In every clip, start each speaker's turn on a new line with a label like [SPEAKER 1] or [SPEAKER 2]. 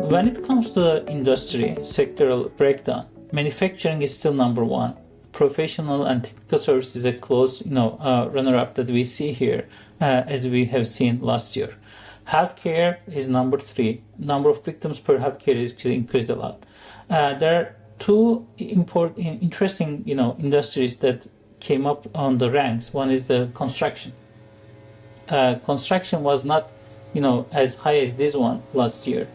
[SPEAKER 1] When it comes to industry sectoral breakdown, manufacturing is still number one. Professional and technical services is a close, runner-up that we see here, as we have seen last year. Healthcare is number three. Number of victims per healthcare is actually increased a lot. There are two interesting, industries that came up on the ranks. One is the construction. Construction was not, as high as this one last year.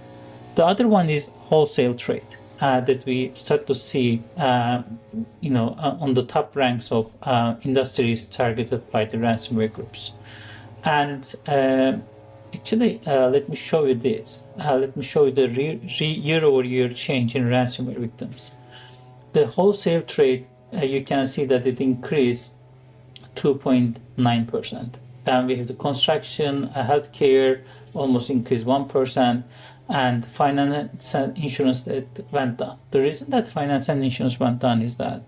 [SPEAKER 1] The other one is wholesale trade that we start to see, on the top ranks of industries targeted by the ransomware groups. And actually, let me show you this. Let me show you the year-over-year change in ransomware victims. The wholesale trade, you can see that it increased 2.9%. Then we have the construction, healthcare, almost increased 1%, and finance and insurance that went down. The reason that finance and insurance went down is that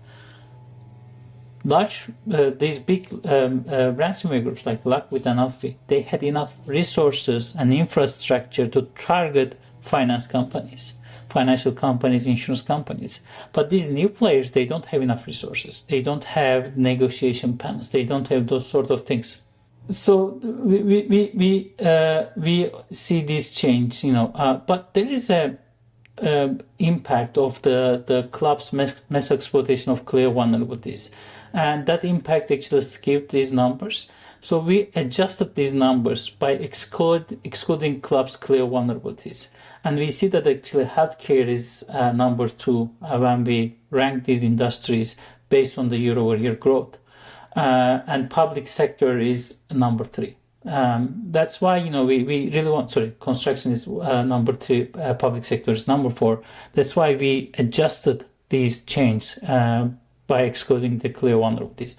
[SPEAKER 1] these big ransomware groups like Black Kite and Alpha, they had enough resources and infrastructure to target finance companies, financial companies, insurance companies. But these new players, they don't have enough resources. They don't have negotiation panels. They don't have those sort of things. So we see this change, but there is a impact of the Clop's mass exploitation of Cleo vulnerabilities, and that impact actually skipped these numbers. So we adjusted these numbers by excluding Clop's Cleo vulnerabilities, and we see that actually healthcare is number two when we rank these industries based on the year-over-year growth. And public sector is number three. That's why, we really want, construction is number three, public sector is number four. That's why we adjusted these changes by excluding the Cleo vulnerabilities.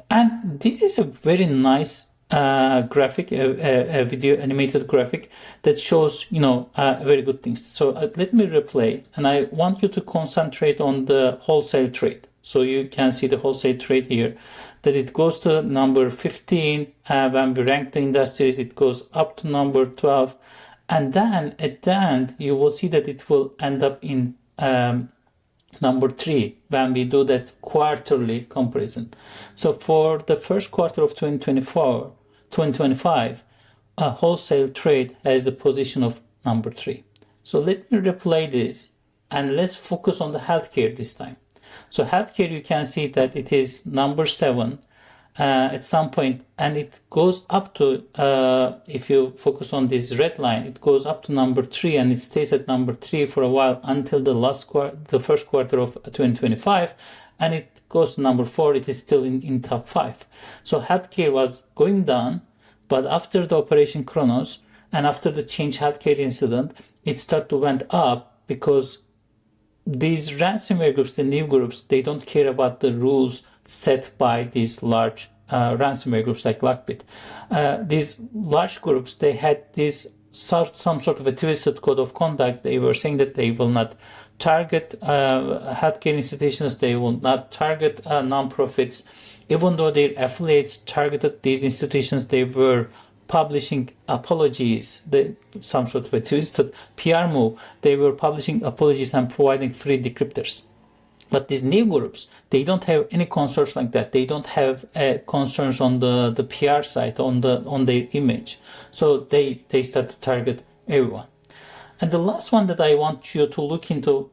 [SPEAKER 1] And this is a very nice graphic, a video animated graphic that shows, very good things. So let me replay, and I want you to concentrate on the wholesale trade. So you can see the wholesale trade here, that it goes to number 15. When we rank the industries, it goes up to number 12. And then at the end, you will see that it will end up in number 3 when we do that quarterly comparison. So for the first quarter of 2025, wholesale trade has the position of number 3. So let me replay this, and let's focus on the healthcare this time. So healthcare, you can see that it is number 7 at some point, and it goes up to, if you focus on this red line, it goes up to number 3, and it stays at number 3 for a while until the first quarter of 2025, and it goes to number 4. It is still in top 5. So healthcare was going down, but after the Operation Kronos and after the Change Healthcare incident, it started to went up, because these ransomware groups, the new groups, they don't care about the rules set by these large ransomware groups like Black Kite. These large groups, they had some sort of a twisted code of conduct. They were saying that they will not target healthcare institutions, they will not target non-profits. Even though their affiliates targeted these institutions, they were publishing apologies, some sort of a twisted PR move. They were publishing apologies and providing free decryptors. But these new groups, they don't have any concerns like that. They don't have concerns on the PR side, on their image. So they start to target everyone. And the last one that I want you to look into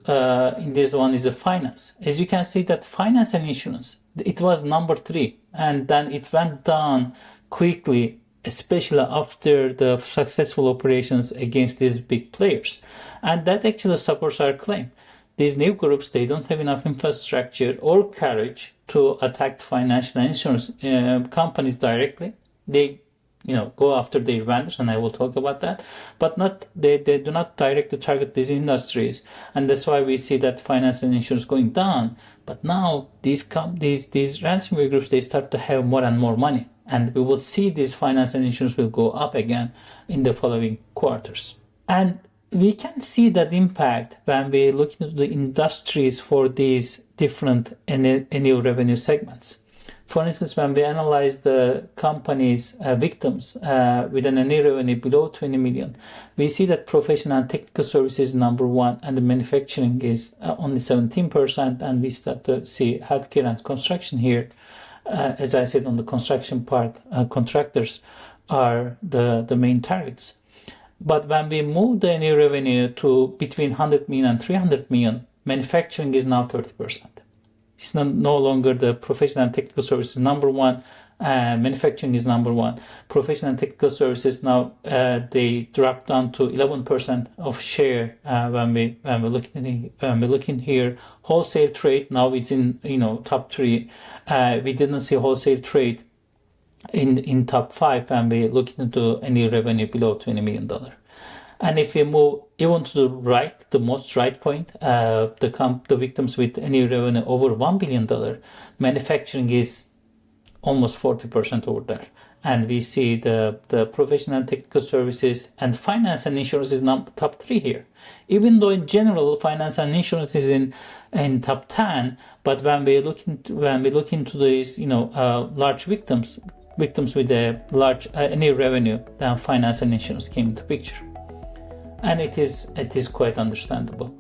[SPEAKER 1] in this one is the finance. As you can see, that finance and insurance, it was number 3, and then it went down quickly, especially after the successful operations against these big players. And that actually supports our claim. These new groups, they don't have enough infrastructure or courage to attack financial and insurance companies directly. They, go after their vendors, and I will talk about that. But they do not directly target these industries, and that's why we see that finance and insurance going down. But now these ransomware groups, they start to have more and more money, and we will see this finance and insurance will go up again in the following quarters. And we can see that impact when we look into the industries for these different annual revenue segments. For instance, when we analyze the company's victims with an annual revenue below 20 million, we see that professional and technical services is number one, and the manufacturing is only 17%, and we start to see healthcare and construction here. As I said, on the construction part, contractors are the main targets. But when we move the annual revenue to between 100 million and 300 million, manufacturing is now 30%. It's no longer the professional and technical services number one. Manufacturing is number one. Professional and technical services now they drop down to 11% of share when we look in here. Wholesale trade now is in top three. We didn't see wholesale trade in top five when we look into any revenue below $20 million. And if we move even to the right, the most right point, the victims with any revenue over $1 billion, manufacturing is almost 40% over there. And we see the professional and technical services and finance and insurance is top three here. Even though in general, finance and insurance is in top 10, but when we look into these, large victims with a large any revenue, then finance and insurance came into picture. And it is quite understandable.